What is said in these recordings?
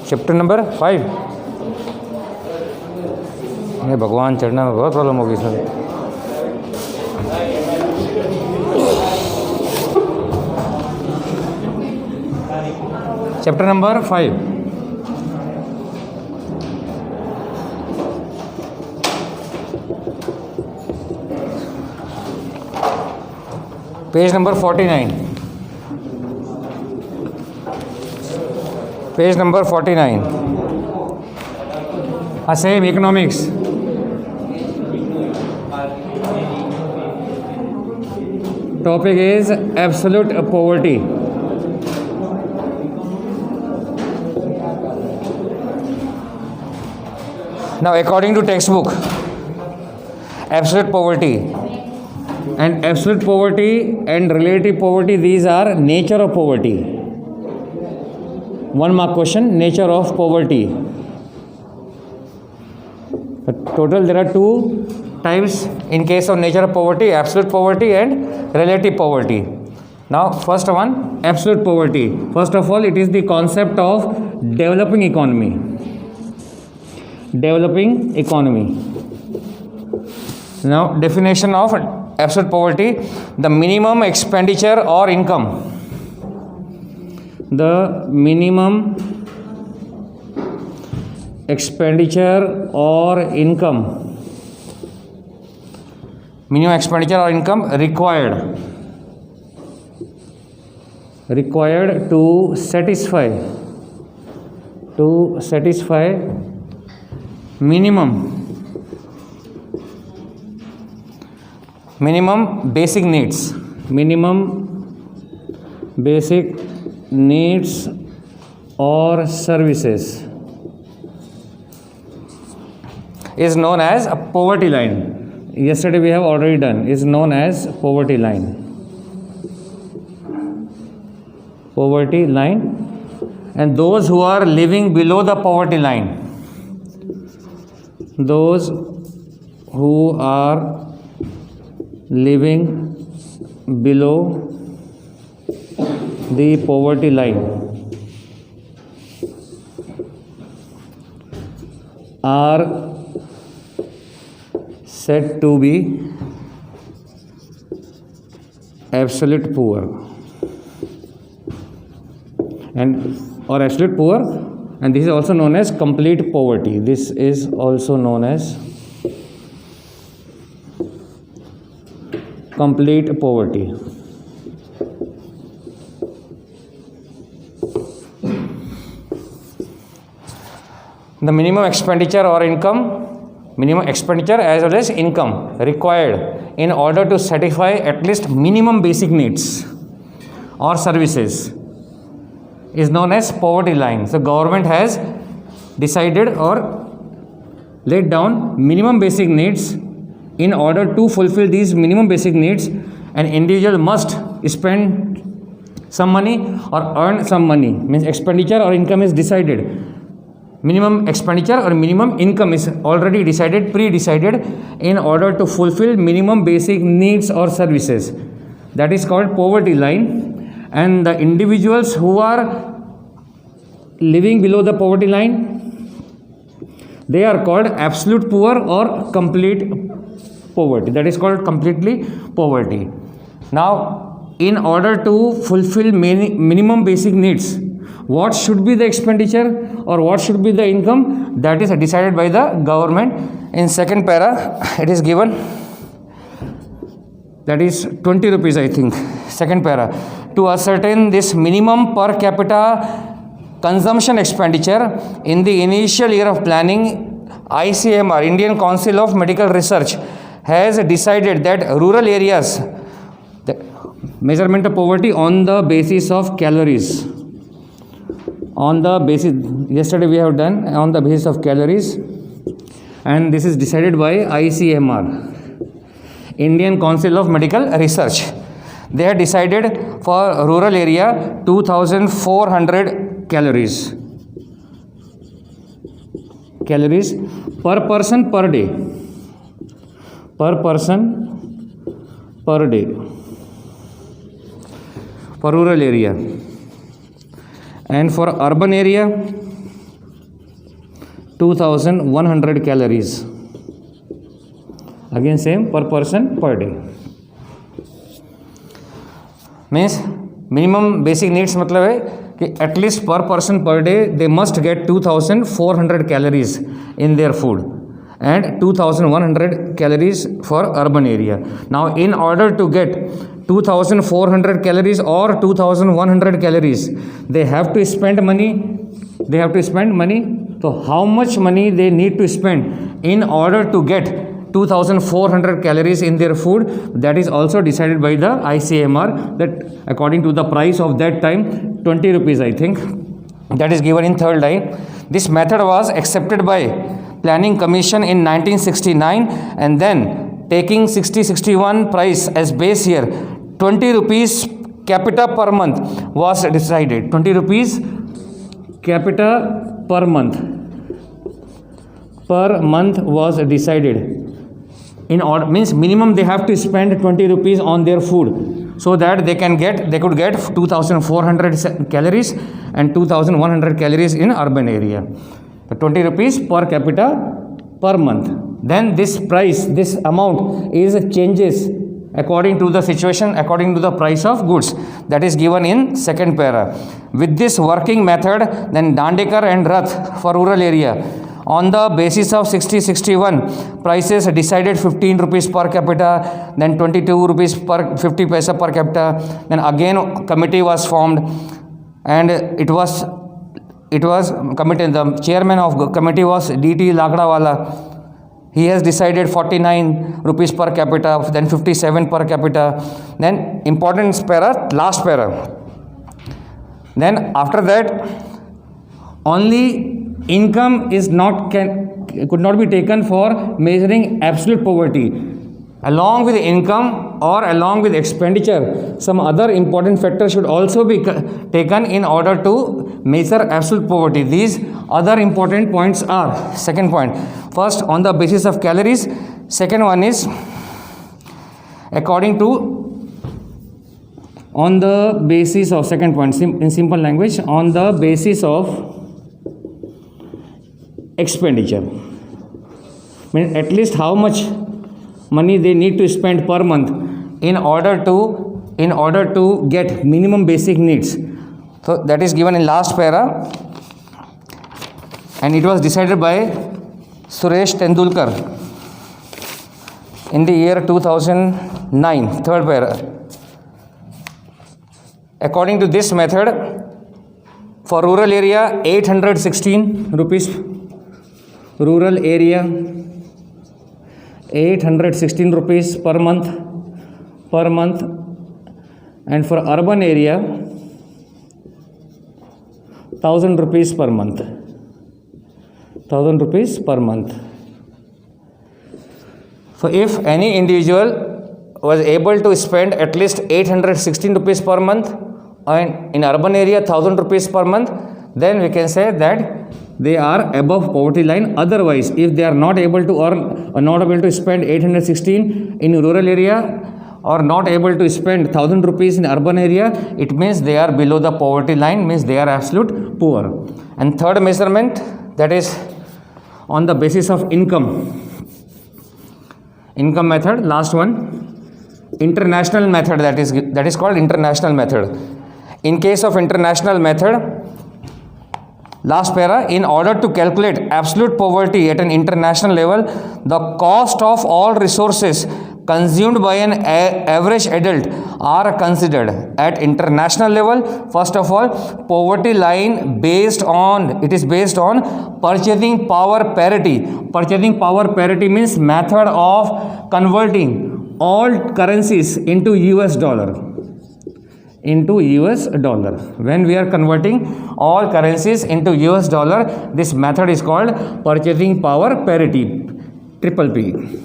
Chapter number 5। नहीं, भगवान चढ़ने में बहुत प्रॉब्लम होगी sir. Chapter number 5। Page number 49। Page number 49। Same economics. Topic is absolute poverty. Now according to textbook, absolute poverty and absolute poverty and relative poverty, these are nature of poverty. 1 mark question, nature of poverty. Total there are 2 types in case of nature of poverty, absolute poverty and relative poverty. Now first one, absolute poverty. First of all, it is the concept of developing economy. Developing economy. Now definition of absolute poverty: the minimum expenditure or income. The minimum expenditure or income. Minimum expenditure or income required to satisfy minimum basic needs. Minimum basic needs or services is known as a poverty line. Yesterday we have already done, is known as poverty line. Poverty line. And those who are living below the poverty line, those who are living below the poverty line are said to be absolute poor, or absolute poor, and this is also known as complete poverty. This is also known as complete poverty. The minimum expenditure or income, minimum expenditure as well as income required in order to satisfy at least minimum basic needs or services is known as poverty line. So government has decided or laid down minimum basic needs. In order to fulfill these minimum basic needs, an individual must spend some money or earn some money. Means expenditure or income is decided. Minimum expenditure or minimum income is already decided, pre-decided, in order to fulfill minimum basic needs or services. That is called poverty line. And the individuals who are living below the poverty line, they are called absolute poor or complete poverty. That is called completely poverty. Now, in order to fulfill minimum basic needs, what should be the expenditure or what should be the income? That is decided by the government. In second para, it is given, that is 20 rupees, I think. Second para, to ascertain this minimum per capita consumption expenditure in the initial year of planning, ICMR, Indian Council of Medical Research, has decided that rural areas, the measurement of poverty on the basis of calories, on the basis, yesterday we have done on the basis of calories, and this is decided by ICMR, Indian Council of Medical Research. They have decided for rural area 2400 calories per person per day. Per person per day for rural area. And for urban area, 2100 calories. Again same, per person per day. Means minimum basic needs मतलब है कि at least पर person per day they must get 2400 calories in their food and 2100 calories for urban area. Now in order to get 2400 calories or 2100 calories, they have to spend money. So how much money they need to spend in order to get 2400 calories in their food? That is also decided by the ICMR, that according to the price of that time, 20 rupees I think, that is given in third line. This method was accepted by Planning Commission in 1969, and then taking 60-61 price as base year, 20 rupees capita per month was decided. 20 rupees capita per month was decided. In order, means minimum they have to spend 20 rupees on their food, so that they could get 2400 calories and 2100 calories in urban area. 20 rupees per capita per month. Then this amount is changes according to the situation, according to the price of goods. That is given in second para. With this working method, then Dandekar and Rath for rural area, on the basis of 60-61 prices decided 15 rupees per capita, then 22 rupees per 50 paisa per capita. Then again committee was formed, and it was committee, the chairman of committee was DT Lakdawala. He has decided 49 rupees per capita, then 57 per capita. Then important para, last para. Then after that, only income could not be taken for measuring absolute poverty. Along with income or along with expenditure, some other important factors should also be taken in order to measure absolute poverty. These other important points are: second point, first on the basis of calories. Second one is according to, on the basis of, second point in simple language, on the basis of expenditure. Means at least how much money they need to spend per month in order to get minimum basic needs. So that is given in last para, and it was decided by Suresh Tendulkar in the year 2009, third para. According to this method, for rural area 816 rupees, rural area 816 rupees per month, and for urban area 1000 rupees per month, 1000 rupees per month. So if any individual was able to spend at least 816 rupees per month, and in urban area 1000 rupees per month, then we can say that they are above poverty line. Otherwise, if they are not able to earn or not able to spend 816 in rural area, or not able to spend 1000 rupees in urban area, it means they are below the poverty line, means they are absolute poor. And third measurement, that is on the basis of income method. Last one, international method, that is called international method. In case of international method, last para, in order to calculate absolute poverty at an international level, the cost of all resources consumed by an average adult are considered. At international level, first of all, poverty line based on purchasing power parity. Purchasing power parity means method of converting all currencies into US dollar. When we are converting all currencies into US dollar, this method is called purchasing power parity, PPP.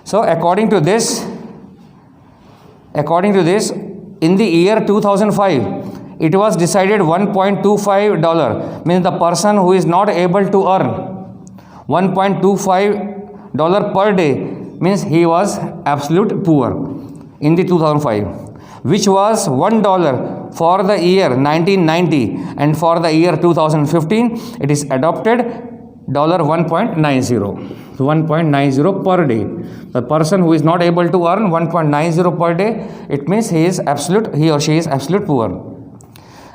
So according to this, in the year 2005, it was decided $1.25, means the person who is not able to earn $1.25 per day, means he was absolute poor in the 2005, which was $1 for the year 1990 and for the year 2015, it is adopted $1.90. 1.90 per day. The person who is not able to earn 1.90 per day, it means he or she is absolute poor.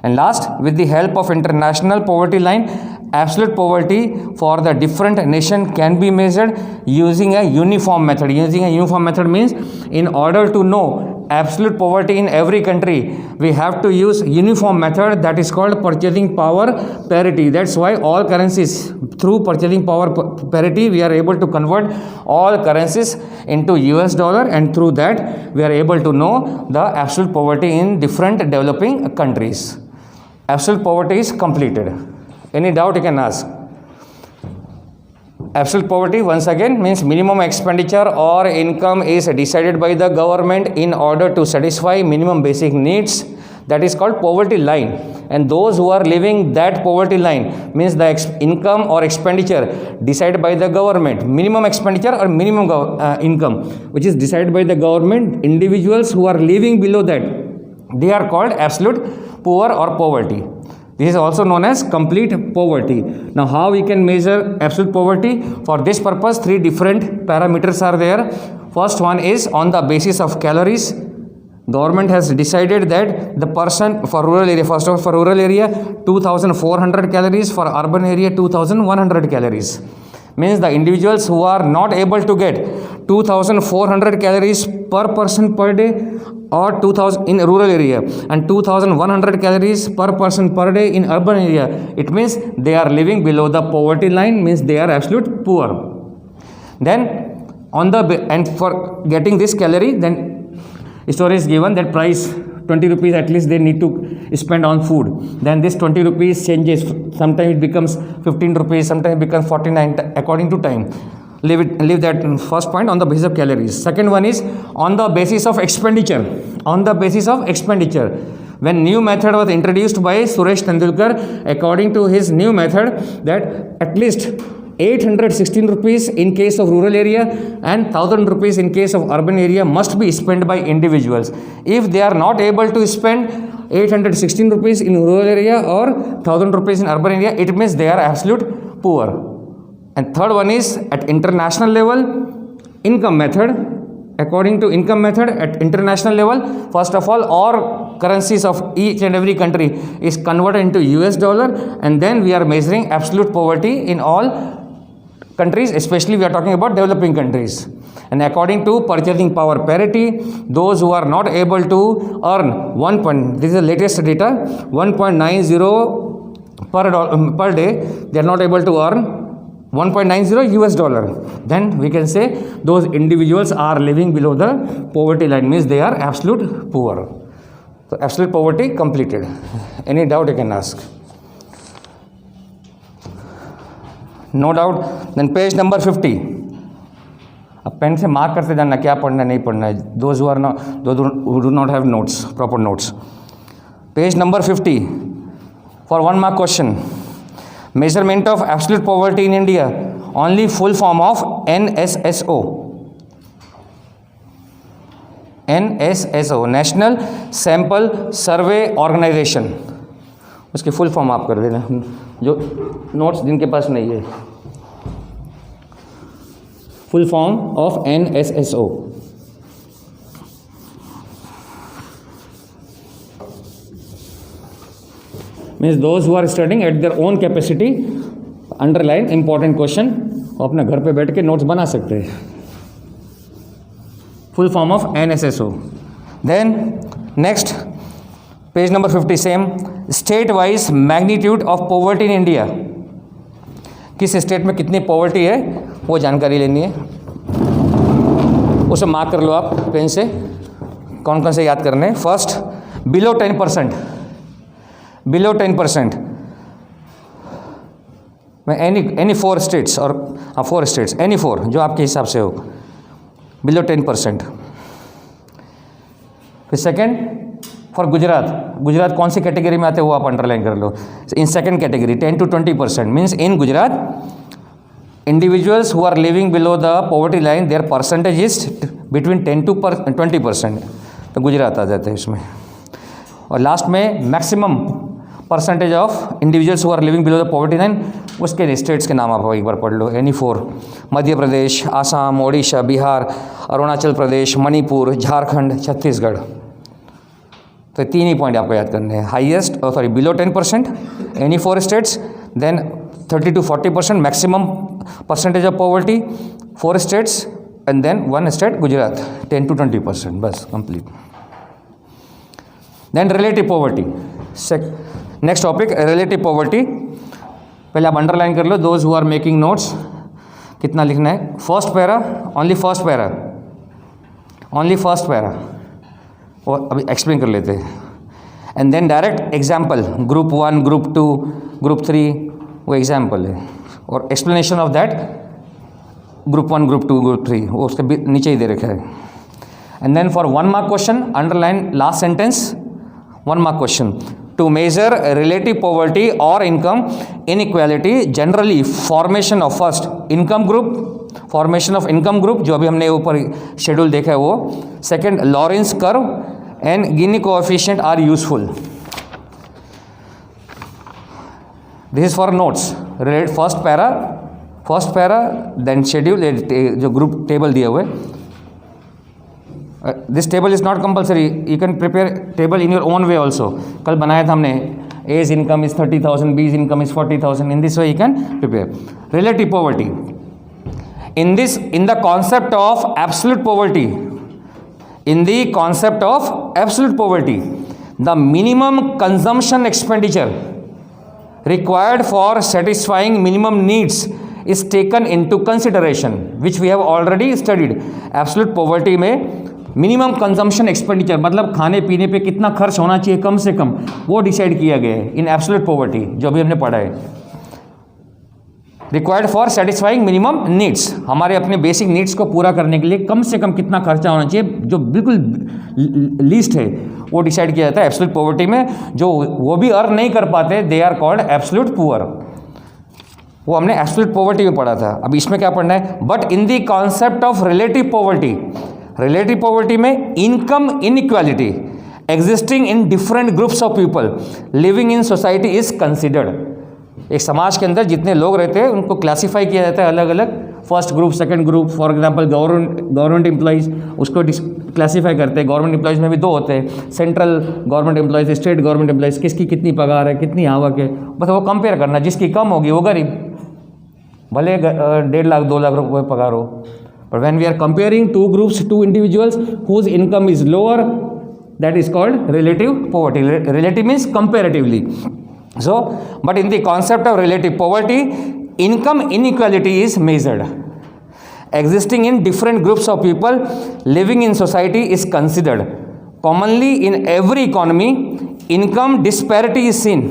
And last, with the help of international poverty line, absolute poverty for the different nation can be measured using a uniform method. Using a uniform method means in order to know absolute poverty in every country, we have to use uniform method that is called purchasing power parity. That's why all currencies, through purchasing power parity, we are able to convert all currencies into US dollar, and through that we are able to know the absolute poverty in different developing countries. Absolute poverty is completed. Any doubt you can ask? Absolute poverty, once again, means minimum expenditure or income is decided by the government in order to satisfy minimum basic needs. That is called poverty line. And those who are living that poverty line means the income or expenditure decided by the government. Minimum expenditure or minimum income, which is decided by the government. Individuals who are living below that, they are called absolute poor or poverty. This is also known as complete poverty. Now, how we can measure absolute poverty? For this purpose, 3 different parameters are there. First one is on the basis of calories. Government has decided that the person for rural area, first of all for rural area, 2,400 calories, for urban area 2,100 calories. Means the individuals who are not able to get 2,400 calories per person per day or 2,000 in rural area and 2,100 calories per person per day in urban area, it means they are living below the poverty line, means they are absolute poor. Then and for getting this calorie, then story is given that price 20 rupees at least they need to spend on food. Then this 20 rupees changes. Sometimes it becomes 15 rupees, sometimes it becomes 49 according to time. Leave that first point on the basis of calories. Second one is on the basis of expenditure. On the basis of expenditure. When new method was introduced by Suresh Tendulkar, according to his new method, that at least 816 rupees in case of rural area and 1000 rupees in case of urban area must be spent by individuals. If they are not able to spend 816 rupees in rural area or 1000 rupees in urban area, it means they are absolute poor. And third one is at international level, income method. According to income method at international level, first of all currencies of each and every country is converted into US dollar, and then we are measuring absolute poverty in all countries, especially we are talking about developing countries. And according to purchasing power parity, those who are not able to earn this is the latest data, 1.90 per day, they are not able to earn 1.90 US dollar, then we can say those individuals are living below the poverty line, means they are absolute poor. So absolute poverty completed. Any doubt you can ask? No doubt. Then page number 50. अब pen से mark करते जाना क्या पढ़ना नहीं पढ़ना है. Those who do not have notes, proper notes. Page number 50 for 1 mark question. Measurement of absolute poverty in India, only full form of NSSO. NSSO, National Sample Survey Organization. उसकी full form आप कर देना, जो notes जिनके पास नहीं है. Full form of NSSO. Means those who are studying at their own capacity, underline important question, अपने घर पे बैठ के नोट्स बना सकते हैं. Full form of NSSO. Then next, page number 50 same, state-wise magnitude of poverty in India. किस state में कितनी पॉवर्टी है वो जानकारी लेनी है. उसे मार्क कर लो आप पेन से. कौन कौन से याद करने हैं? First, below 10%. Below 10%. Any 4 states or 4 states, any 4 जो आपके हिसाब से हो, below 10%. फिर सेकेंड फॉर गुजरात. गुजरात कौन सी कैटेगरी में आते हैं वो आप अंडरलाइन कर लो. In second category 10 to 20%. Means in Gujarat individuals who are living below the poverty line, their percentage is between 10 to 20%. तो गुजरात आ जाते हैं इसमें. और लास्ट में maximum percentage of individuals who are living below the poverty line, उसके states के नाम आप एक बार पढ़ लो, एनी 4, मध्य प्रदेश, आसाम, ओडिशा, बिहार, अरुणाचल प्रदेश, मणिपुर, झारखंड, छत्तीसगढ़। तो 3 ही पॉइंट आपको याद करने हैं, highest below 10%, any 4 states, then 30 to 40% maximum percentage of poverty, 4 states, and then 1 state Gujarat 10 to 20%, बस complete. Then relative poverty, next topic relative poverty. पहले आप अंडरलाइन कर लो, those who are making notes, कितना लिखना है, first para, only first para, only first para, और अभी एक्सप्लेन कर लेते हैं, and then direct example, group 1, group 2, group 3, वो एग्जाम्पल है, और explanation of that group 1, group 2, group 3 वो उसके नीचे ही दे रखा है। And then for 1 mark question underline last sentence, 1 mark question, to measure relative poverty और income inequality generally formation of first income group, formation of income group जो अभी हमने ऊपर शेड्यूल देखा है वो, second Lorenz curve and Gini coefficient are useful. This is for notes, relate first para then schedule, जो group table दिए हुए। This table is not compulsory, you can prepare table in your own way also. कल बनाया था हमने, A's income is 30,000, B's income is 40,000, in this way you can prepare. Relative poverty, in the concept of absolute poverty, in the concept of absolute poverty, the minimum consumption expenditure required for satisfying minimum needs is taken into consideration, which we have already studied. Absolute poverty में minimum consumption expenditure मतलब खाने पीने पे कितना खर्च होना चाहिए कम से कम, वो डिसाइड किया गया है इन एब्सोल्यूट पॉवर्टी, जो अभी हमने पढ़ा है। Required for satisfying minimum needs, हमारे अपने बेसिक नीड्स को पूरा करने के लिए कम से कम कितना खर्चा होना चाहिए, जो बिल्कुल लीस्ट है वो डिसाइड किया जाता है एब्सोल्यूट पॉवर्टी में। जो वो भी अर्न नहीं कर पाते, they are called absolute poor. वो हमने एब्सोल्यूट पॉवर्टी में पढ़ा था। अब इसमें क्या पढ़ना है, but in the concept of relative poverty, relative poverty में income inequality existing in different groups of people living in society is considered. एक समाज के अंदर जितने लोग रहते हैं उनको क्लासीफाई किया जाता है अलग अलग, first group, second group. For example government employees उसको क्लासीफाई करते हैं। गवर्नमेंट एम्प्लॉइज में भी 2 होते हैं, central government employees, state government employees. किसकी कितनी पगार है, कितनी आवक है, बस वो कंपेयर करना। जिसकी कम होगी वो गरीब, भले 1.5 लाख 2 लाख रुपये पगार हो। But when we are comparing 2 groups, 2 individuals whose income is lower, that is called relative poverty. Relative means comparatively. So, but in the concept of relative poverty, income inequality is measured. Existing in different groups of people living in society is considered. Commonly in every economy, income disparity is seen.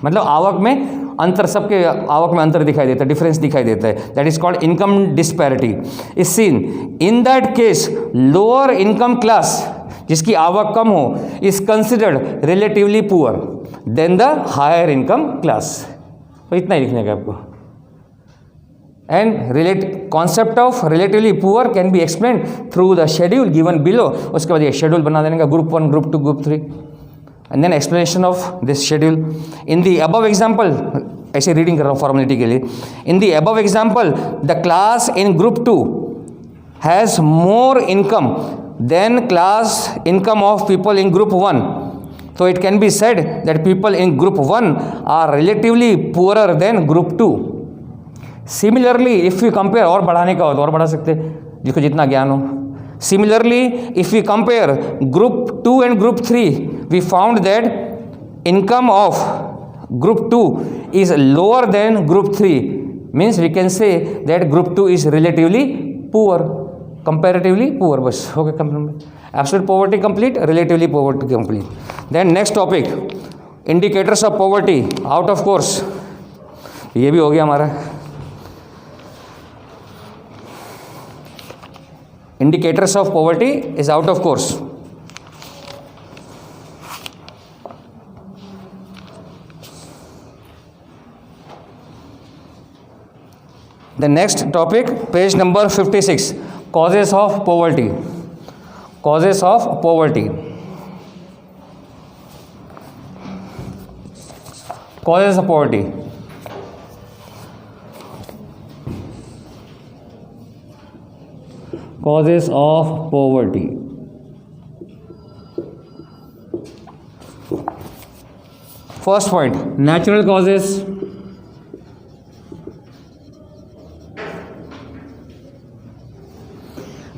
मतलब आवक में अंतर, सबके आवक में अंतर दिखाई देता है, डिफरेंस दिखाई देता है। That is called income disparity is seen. In that case lower income class, जिसकी आवक कम हो, is considered relatively poor than the higher income class. तो इतना ही लिखने का आपको। And concept of relatively poor can be explain through the schedule given below. उसके बाद ये शेड्यूल बना देने का, group 1, group 2, group 3, and then explanation of this schedule. In the above example, ऐसे रीडिंग कर रहा हूँ फॉर्मेलिटी के लिए। In the above example, the class in group 2 has more income than class income of people in group 1. So it can be said that people in group 1 are relatively poorer than group 2. Similarly, if we compare, और बढ़ाने का हो तो और बढ़ा सकते, जिसको जितना ज्ञान हो। Similarly, if we compare group 2 and group 3, we found that income of group 2 is lower than group 3. Means we can say that group 2 is relatively poor, comparatively poor. बस हो गया complete. Absolute poverty complete, relatively poverty complete. Then next topic, indicators of poverty out of course. ये भी हो गया हमारा। Indicators of poverty is out of course. The next topic, page number 56, causes of poverty. Causes of poverty. Causes of poverty. Causes of poverty. First point, natural causes.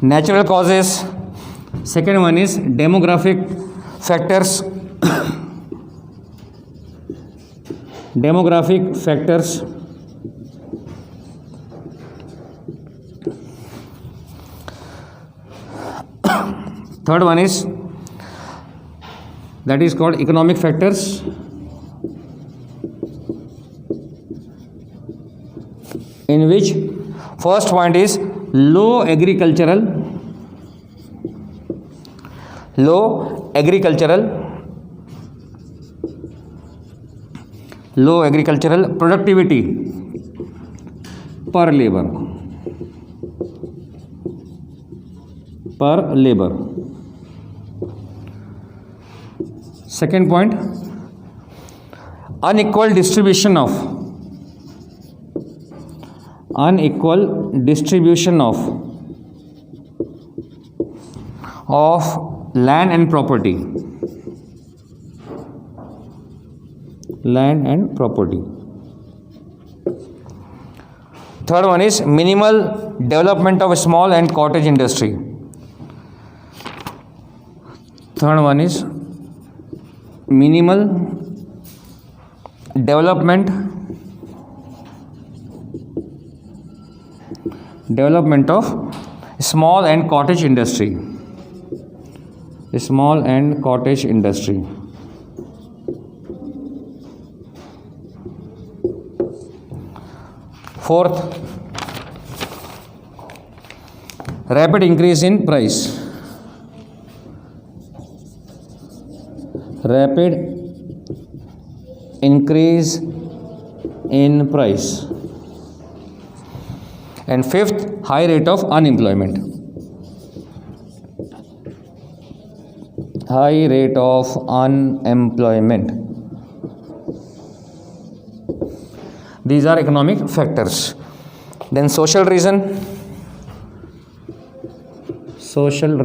Natural causes. Second one is demographic factors. Demographic factors. Third one is that is called economic factors. In which first point is low agricultural productivity per labor. Second point, unequal distribution of land and property. Third one is minimal development of small and cottage industry. Third one is minimal development of small and cottage industry. Fourth, rapid increase in price. And fifth, high rate of unemployment. These are economic factors. Then social reason. Social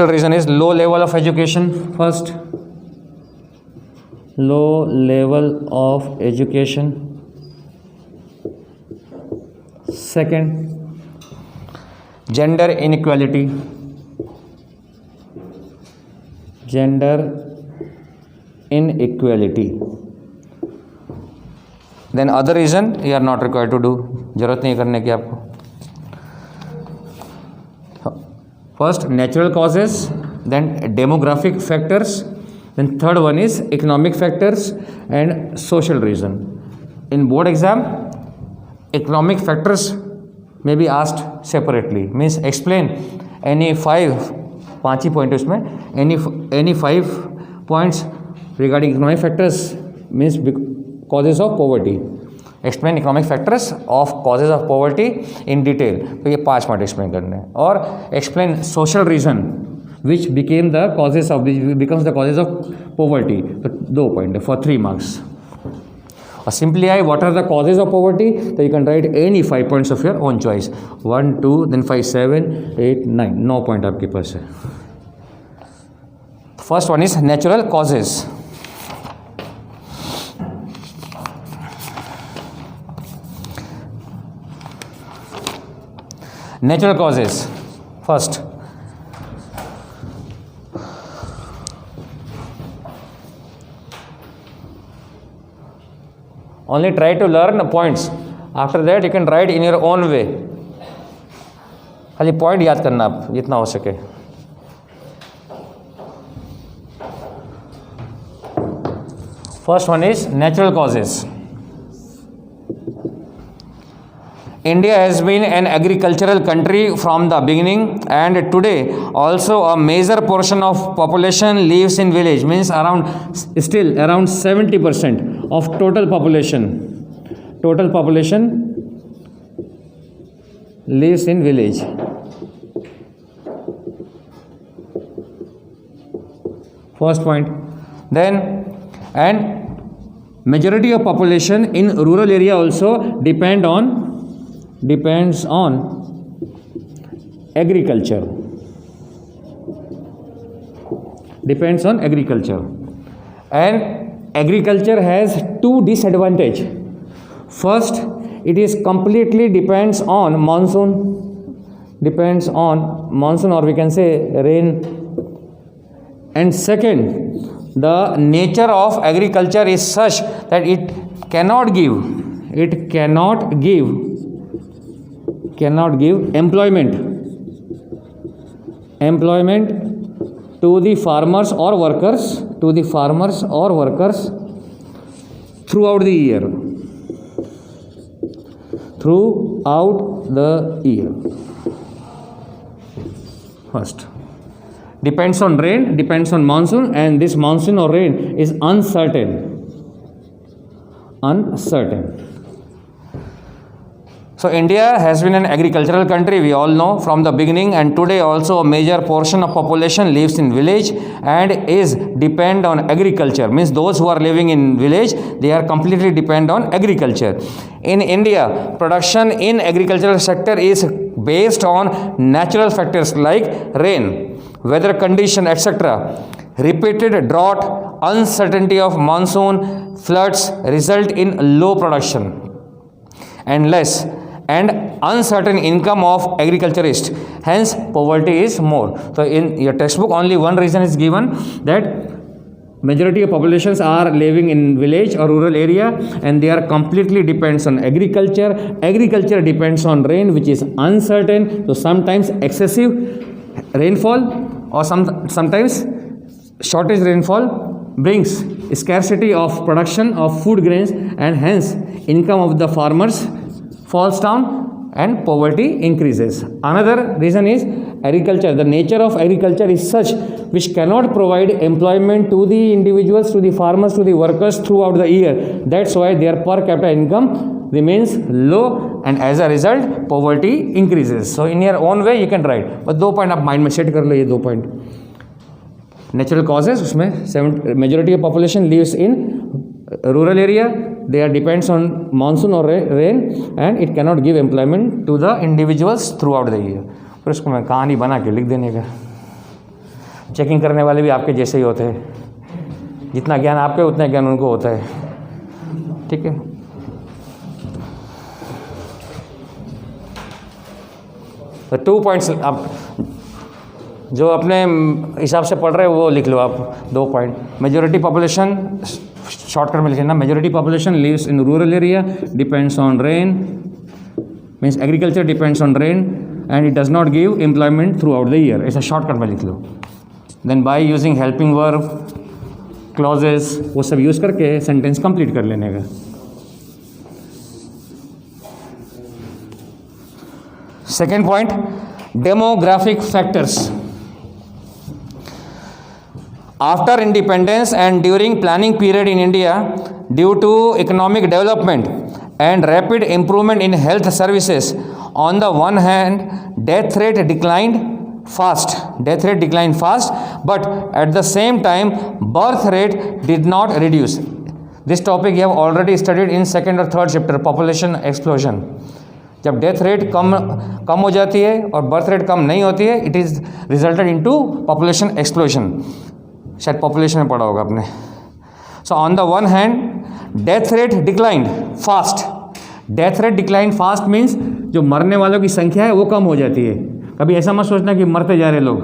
reason is low level of education. First, low level of education. Second, gender inequality. Then other reason you are not required to do, जरूरत नहीं करने की आपको. First, natural causes, then demographic factors, then third one is economic factors and social reason. In board exam, economic factors may be asked separately. Means explain any पाँच ही point उसमें, any 5 points regarding economic factors means causes of poverty. Explain economic factors of causes of poverty in detail. तो ये 5 point explain करने हैं. और explain social reason which becomes the causes of poverty. तो 2 point for 3 marks. Or simply what are the causes of poverty? So you can write any 5 points of your own choice. 1, 2, then 5, 7, 8, 9. 9 point आपके पास है. First one is natural causes. Natural causes. First, only try to learn the points. After that you can write in your own way. खाली point याद करना आप जितना हो सके. First one is natural causes. India has been an agricultural country from the beginning, and today also a major portion of population lives in village. Means around 70% of total population lives in village. First point. Then, and majority of population in rural area also depends on agriculture. Depends on agriculture. And agriculture has two disadvantages. First, it is completely depends on monsoon or we can say rain. And second, the nature of agriculture is such that it cannot give employment to the farmers or workers throughout the year. First, depends on rain, depends on monsoon, and this monsoon or rain is uncertain. So India has been an agricultural country, we all know, from the beginning, and today also a major portion of population lives in village and is depend on agriculture. Means those who are living in village, they are completely depend on agriculture. In India, production in agricultural sector is based on natural factors like rain, weather condition, etc. Repeated drought, uncertainty of monsoon, floods result in low production and less and uncertain income of agriculturist. Hence, poverty is more. So, in your textbook, only one reason is given, that majority of populations are living in village or rural area and they are completely depends on agriculture. Agriculture depends on rain, which is uncertain. So, sometimes excessive rainfall or sometimes shortage rainfall brings scarcity of production of food grains, and hence income of the farmers falls down and poverty increases. Another reason is agriculture. The nature of agriculture is such which cannot provide employment to the individuals, to the farmers, to the workers throughout the year. That's why their per capita income remains low, and as a result poverty increases. So in your own way you can write, but 2 point आप mind में set कर लो, ये 2 point. Natural causes, उसमें majority of population lives in rural area, they are depends on monsoon or rain, and it cannot give employment to the individuals throughout the year. फिर उसको मैं कहानी बना के लिख देने का. चेकिंग करने वाले भी आपके जैसे ही होते हैं, जितना ज्ञान आपके उतना ज्ञान उनको होता है. ठीक है. तो 2 points आप जो अपने हिसाब से पढ़ रहे हो वो लिख लो आप. 2 point. मेजोरिटी पॉपुलेशन शॉर्टकट में लिखे ना, majority population lives in rural area, depends on rain, means agriculture depends on rain and it does not give employment throughout the year. ऐसा शॉर्टकट में लिख लो. Then by using helping verb, clauses, वो सब use करके sentence complete कर लेने का. Second point, demographic factors. After independence and during planning period in India, due to economic development and rapid improvement in health services, on the one hand, death rate declined fast, but at the same time, birth rate did not reduce. This topic you have already studied in second or third chapter, population explosion. जब death rate कम हो जाती है और birth rate कम नहीं होती है, it is resulted into population explosion. शायद population में पढ़ा होगा आपने. So on the one hand death rate declined fast means जो मरने वालों की संख्या है वो कम हो जाती है. कभी ऐसा मत सोचना कि मरते जा रहे लोग.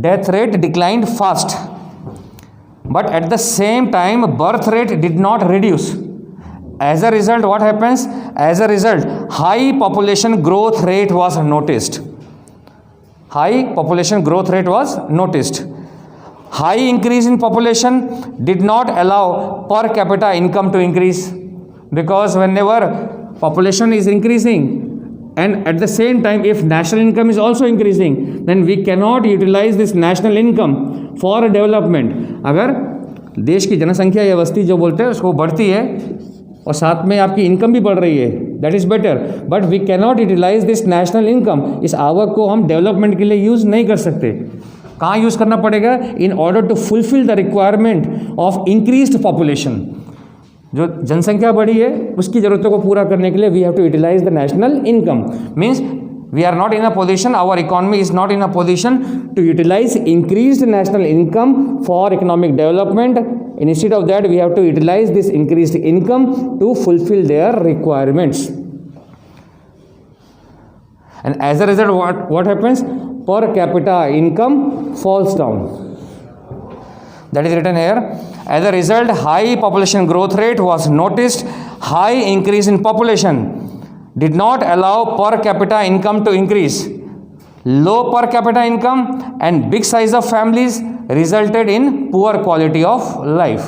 Death rate declined fast, but at the same time birth rate did not reduce. As a result, what happens? As a result, high population growth rate was noticed. High increase in population did not allow per capita income to increase, because whenever population is increasing and at the same time if national income is also increasing, then we cannot utilize this national income for development. अगर देश की जनसंख्या या वस्ती जो बोलते हैं उसको बढ़ती है और साथ में आपकी इनकम भी बढ़ रही है, that is better, but we cannot utilise this national income. इस आवक को हम डेवलपमेंट के लिए यूज़ नहीं कर सकते. कहाँ यूज़ करना पड़ेगा? In order to fulfil the requirement of increased population, जो जनसंख्या बढ़ी है उसकी ज़रूरतों को पूरा करने के लिए we have to utilise the national income. Means we are not in a position, our economy is not in a position to utilize increased national income for economic development. Instead of that, we have to utilize this increased income to fulfill their requirements. And as a result, what happens? Per capita income falls down. That is written here. As a result, high population growth rate was noticed. High increase in population did not allow per capita income to increase. Low per capita income and big size of families resulted in poor quality of life.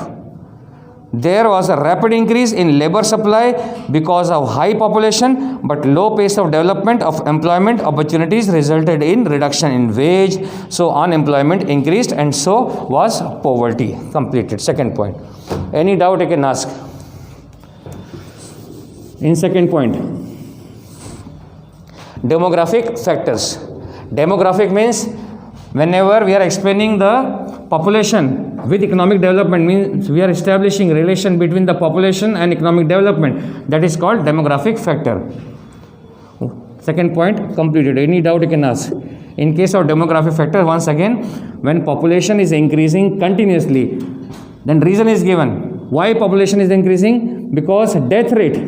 There was a rapid increase in labor supply because of high population, but low pace of development of employment opportunities resulted in reduction in wage. So unemployment increased and so was poverty. Completed. Second point. Any doubt you can ask? In second point, demographic factors. Demographic means whenever we are explaining the population with economic development, means we are establishing relation between the population and economic development. That is called demographic factor. Second point completed. Any doubt you can ask? In case of demographic factor, once again, when population is increasing continuously, then reason is given. Why population is increasing? Because death rate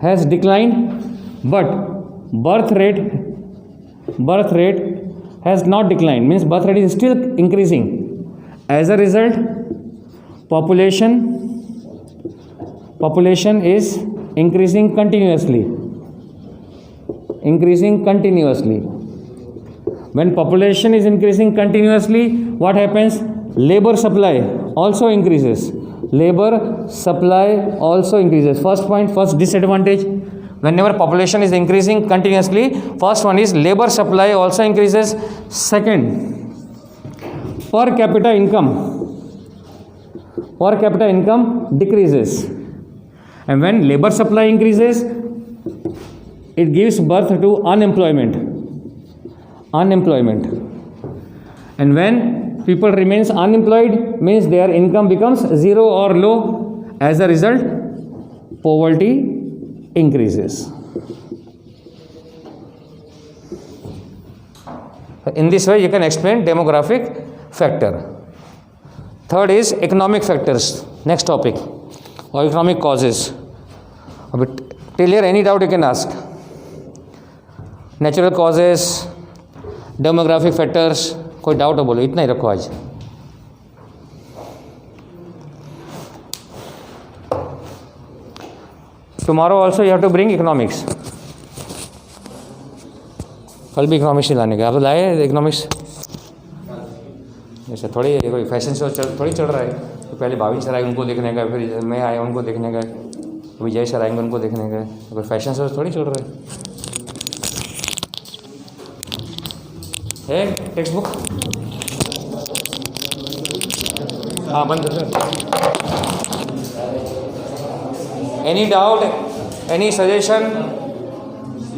has declined, but birth rate has not declined, means birth rate is still increasing. As a result, population is increasing continuously. When population is increasing continuously, what happens? Labor supply also increases. First point, first disadvantage. Whenever population is increasing continuously, first one is labor supply also increases. Second, per capita income decreases. And when labor supply increases, it gives birth to unemployment. And when people remains unemployed, means their income becomes zero or low. As a result, poverty increases. In this way, you can explain demographic factor. Third is economic factors. Next topic, or economic causes. Till here, any doubt you can ask? Natural causes, demographic factors. कोई doubt हो बोलो, इतना ही रखो आज. Tomorrow also you have to bring economics. कल भी economics ही लाने का. आप लाए इकोनॉमिक्स? जैसे थोड़ी कोई फैशन शो थोड़ी चल रहा है. तो पहले भाविन सर आए उनको देखने का, फिर मैं आया उनको देखने का, विजय सर आएंगे उनको देखने का. कोई फैशन शो थोड़ी चल रहा है. टेक्स्ट बुक हाँ बंद कर. Any doubt, any suggestion?